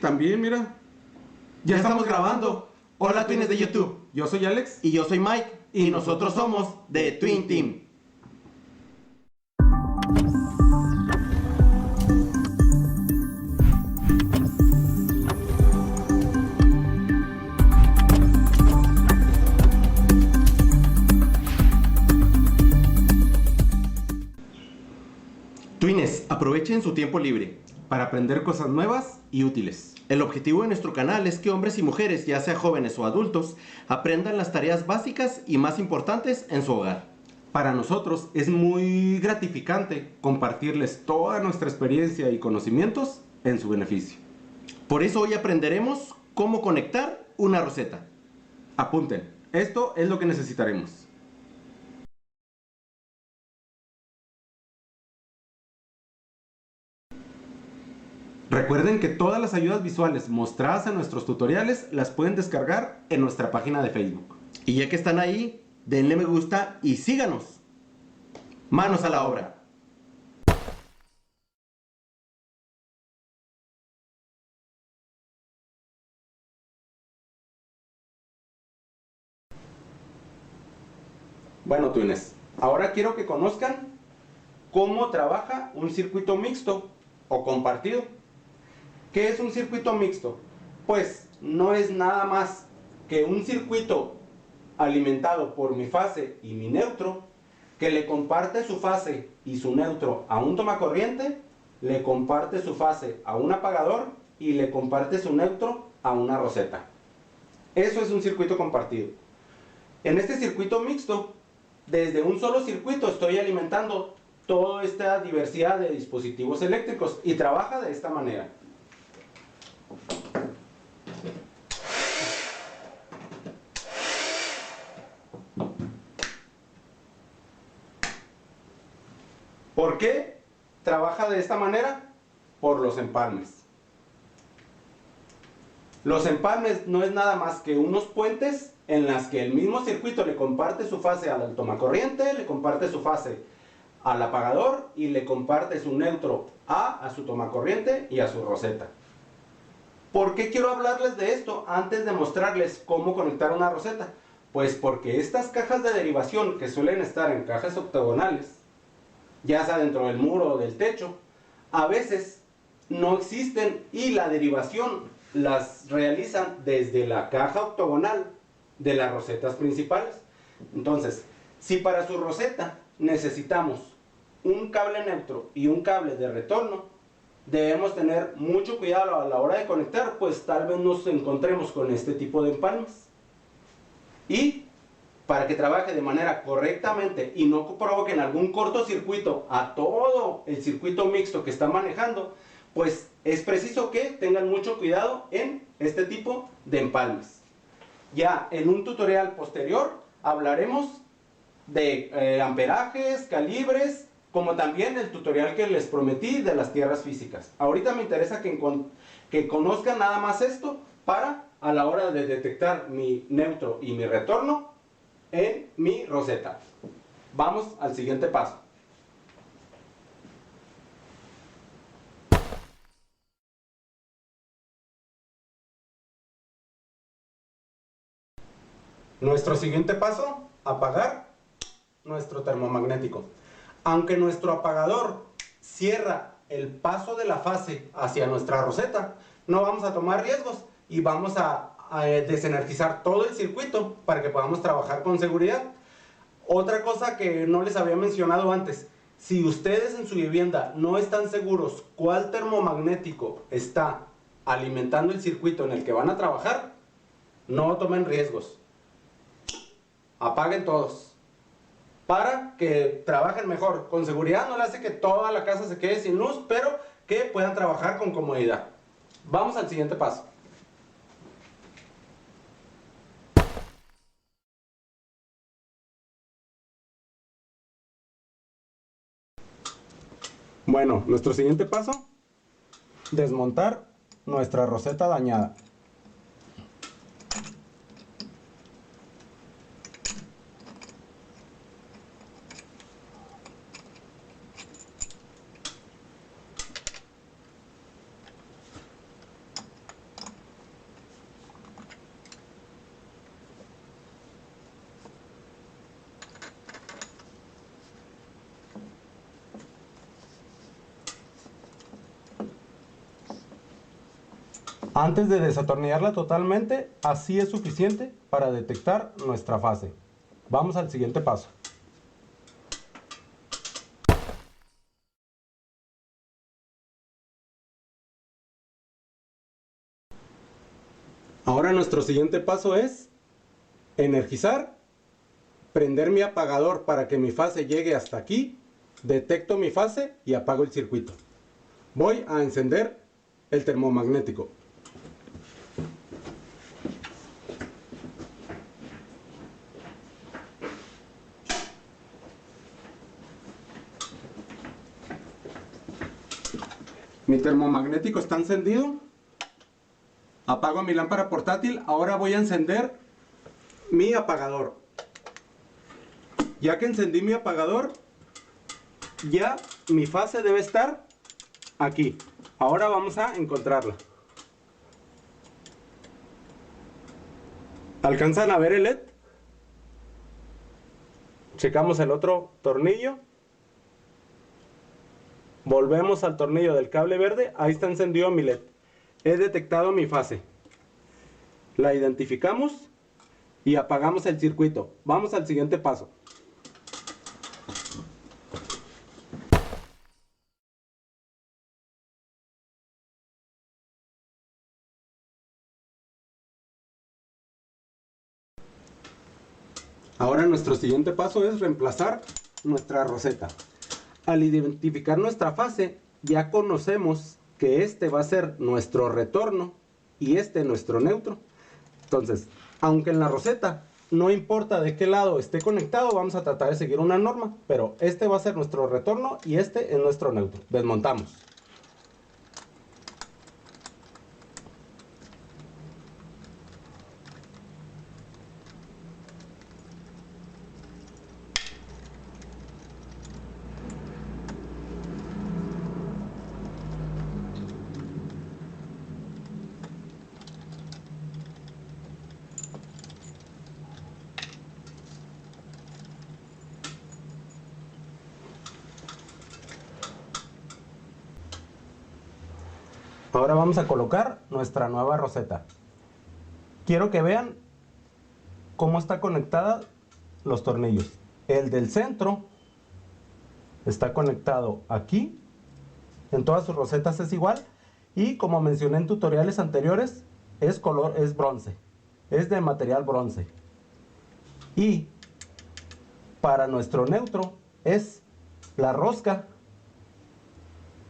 también, mira. Ya estamos grabando. Hola, Twines de YouTube. Yo soy Alex. Y yo soy Mike. Y nosotros somos The Twin Team. Twines, aprovechen su tiempo libre Para aprender cosas nuevas y útiles. El objetivo de nuestro canal es que hombres y mujeres, ya sea jóvenes o adultos, aprendan las tareas básicas y más importantes en su hogar. Para nosotros es muy gratificante compartirles toda nuestra experiencia y conocimientos en su beneficio. Por eso hoy aprenderemos cómo conectar una roseta. Apunten, esto es lo que necesitaremos. Recuerden que todas las ayudas visuales mostradas en nuestros tutoriales las pueden descargar en nuestra página de Facebook. Y ya que están ahí, denle me gusta y síganos. Manos a la obra. Bueno, Twines, ahora quiero que conozcan cómo trabaja un circuito mixto o compartido. ¿Qué es un circuito mixto? Pues no es nada más que un circuito alimentado por mi fase y mi neutro, que le comparte su fase y su neutro a un tomacorriente, le comparte su fase a un apagador y le comparte su neutro a una roseta. Eso es un circuito compartido. En este circuito mixto, desde un solo circuito estoy alimentando toda esta diversidad de dispositivos eléctricos y trabaja de esta manera. ¿Por qué trabaja de esta manera? Por los empalmes. Los empalmes no es nada más que unos puentes en las que el mismo circuito le comparte su fase al tomacorriente, le comparte su fase al apagador y le comparte su neutro a su tomacorriente y a su roseta. ¿Por qué quiero hablarles de esto antes de mostrarles cómo conectar una roseta? Pues porque estas cajas de derivación que suelen estar en cajas octogonales, ya sea dentro del muro o del techo, a veces no existen y la derivación las realizan desde la caja octogonal de las rosetas principales. Entonces, si para su roseta necesitamos un cable neutro y un cable de retorno, debemos tener mucho cuidado a la hora de conectar, pues tal vez nos encontremos con este tipo de empalmes. Y para que trabaje de manera correctamente y no provoquen algún cortocircuito a todo el circuito mixto que están manejando, pues es preciso que tengan mucho cuidado en este tipo de empalmes. Ya en un tutorial posterior hablaremos de amperajes, calibres, como también el tutorial que les prometí de las tierras físicas. Ahorita me interesa que conozcan nada más esto para a la hora de detectar mi neutro y mi retorno en mi roseta. Vamos al siguiente paso. Nuestro siguiente paso, apagar nuestro termomagnético. Aunque nuestro apagador cierra el paso de la fase hacia nuestra roseta, no vamos a tomar riesgos y vamos a desenergizar todo el circuito para que podamos trabajar con seguridad. Otra cosa que no les había mencionado antes, si ustedes en su vivienda no están seguros cuál termomagnético está alimentando el circuito en el que van a trabajar, no tomen riesgos. Apaguen todos para que trabajen mejor. Con seguridad no le hace que toda la casa se quede sin luz, pero que puedan trabajar con comodidad. Vamos al siguiente paso. Bueno, nuestro siguiente paso, desmontar nuestra roseta dañada. Antes de desatornillarla totalmente, así es suficiente para detectar nuestra fase. Vamos al siguiente paso. Ahora nuestro siguiente paso es energizar, prender mi apagador para que mi fase llegue hasta aquí, detecto mi fase y apago el circuito. Voy a encender el termomagnético. Mi termomagnético está encendido. Apago mi lámpara portátil. Ahora voy a encender mi apagador. Ya que encendí mi apagador, ya mi fase debe estar aquí. Ahora vamos a encontrarla. ¿Alcanzan a ver el LED? Checamos el otro tornillo. Volvemos al tornillo del cable verde. Ahí está encendido mi LED. He detectado mi fase. La identificamos y apagamos el circuito. Vamos al siguiente paso. Ahora nuestro siguiente paso es reemplazar nuestra roseta. Al identificar nuestra fase, ya conocemos que este va a ser nuestro retorno y este nuestro neutro. Entonces, aunque en la roseta no importa de qué lado esté conectado, vamos a tratar de seguir una norma, pero este va a ser nuestro retorno y este es nuestro neutro. Desmontamos. Ahora vamos a colocar nuestra nueva roseta. Quiero que vean cómo está conectada los tornillos. El del centro está conectado aquí. En todas sus rosetas es igual. Y como mencioné en tutoriales anteriores, es bronce. Es de material bronce. Y para nuestro neutro es la rosca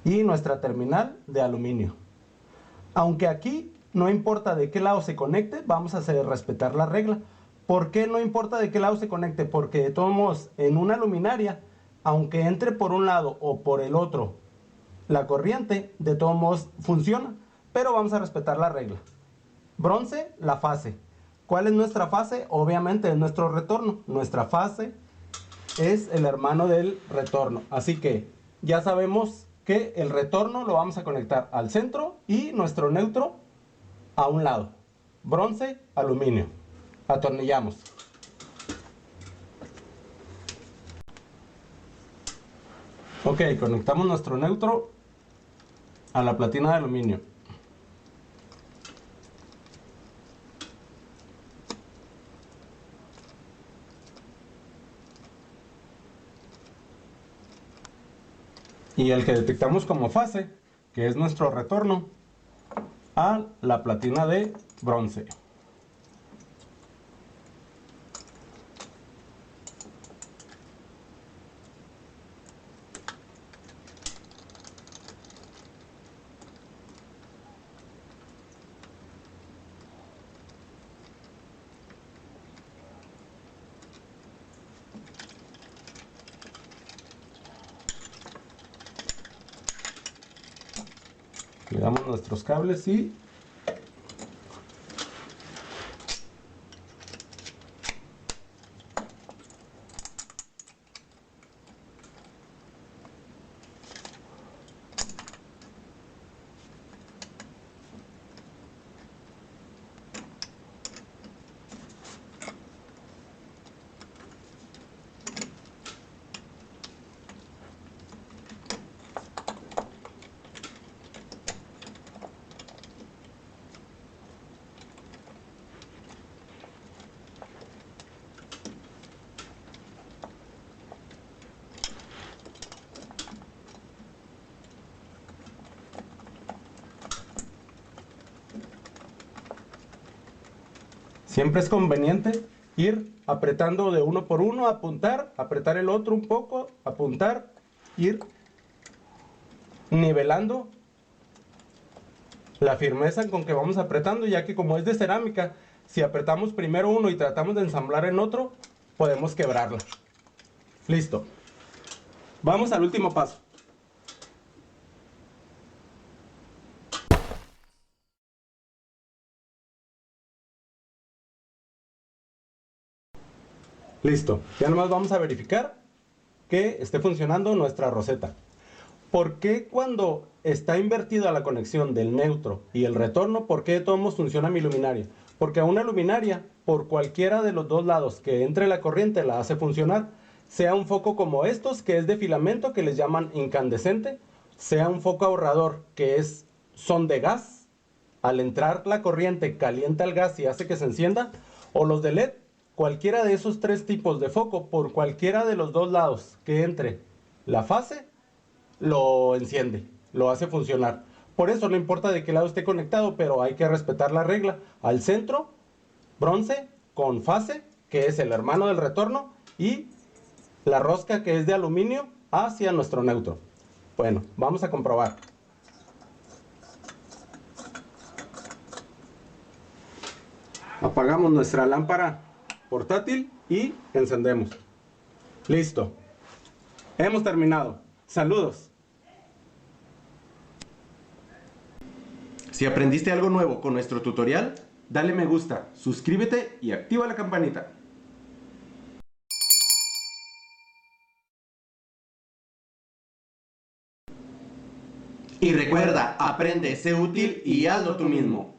y nuestra terminal de aluminio. Aunque aquí no importa de qué lado se conecte, vamos a hacer respetar la regla. ¿Por qué no importa de qué lado se conecte? Porque de todos modos, en una luminaria, aunque entre por un lado o por el otro la corriente, de todos modos funciona. Pero vamos a respetar la regla. Bronce, la fase. ¿Cuál es nuestra fase? Obviamente es nuestro retorno. Nuestra fase es el hermano del retorno. Así que ya sabemos que el retorno lo vamos a conectar al centro y nuestro neutro a un lado. Bronce, aluminio. Atornillamos. Ok, conectamos nuestro neutro a la platina de aluminio. Y el que detectamos como fase, que es nuestro retorno, a la platina de bronce. Le damos nuestros cables y Siempre es conveniente ir apretando de uno por uno, apuntar, apretar el otro un poco, apuntar, ir nivelando la firmeza con que vamos apretando, ya que como es de cerámica, si apretamos primero uno y tratamos de ensamblar en otro, podemos quebrarla. Listo. Vamos al último paso. Listo. Ya nomás vamos a verificar que esté funcionando nuestra roseta. ¿Por qué cuando está invertida la conexión del neutro y el retorno, por qué de todos modos funciona mi luminaria? Porque a una luminaria, por cualquiera de los dos lados que entre la corriente la hace funcionar, sea un foco como estos, que es de filamento, que les llaman incandescente, sea un foco ahorrador, que son de gas, al entrar la corriente calienta el gas y hace que se encienda, o los de LED, cualquiera de esos tres tipos de foco, por cualquiera de los dos lados que entre la fase, lo enciende, lo hace funcionar. Por eso no importa de qué lado esté conectado, pero hay que respetar la regla. Al centro, bronce con fase, que es el hermano del retorno, y la rosca, que es de aluminio, hacia nuestro neutro. Bueno, vamos a comprobar. Apagamos nuestra lámpara portátil y encendemos. Listo. Hemos terminado. Saludos. Si aprendiste algo nuevo con nuestro tutorial, dale me gusta, suscríbete y activa la campanita. Y recuerda, aprende, sé útil y hazlo tú mismo.